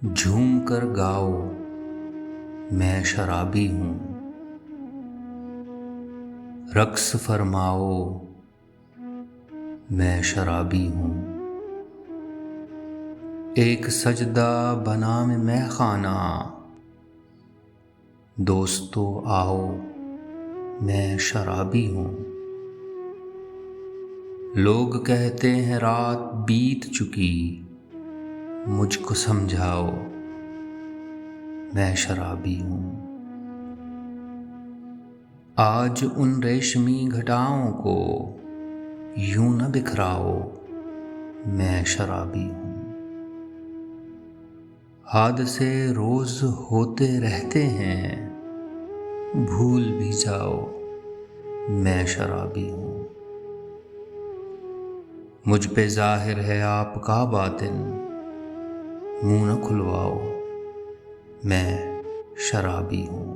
झूम कर गाओ, मैं शराबी हूँ। रक्स फरमाओ, मैं शराबी हूँ। एक सजदा बनाम मैं खाना, दोस्तों आओ, मैं शराबी हूँ। लोग कहते हैं रात बीत चुकी, मुझको समझाओ, मैं शराबी हूँ। आज उन रेशमी घटाओं को यूं न बिखराओ, मैं शराबी हूँ। हादसे रोज होते रहते हैं, भूल भी जाओ, मैं शराबी हूँ। मुझ पे जाहिर है आपका बातिन, मुंह न खुलवाओ, मैं शराबी हूँ।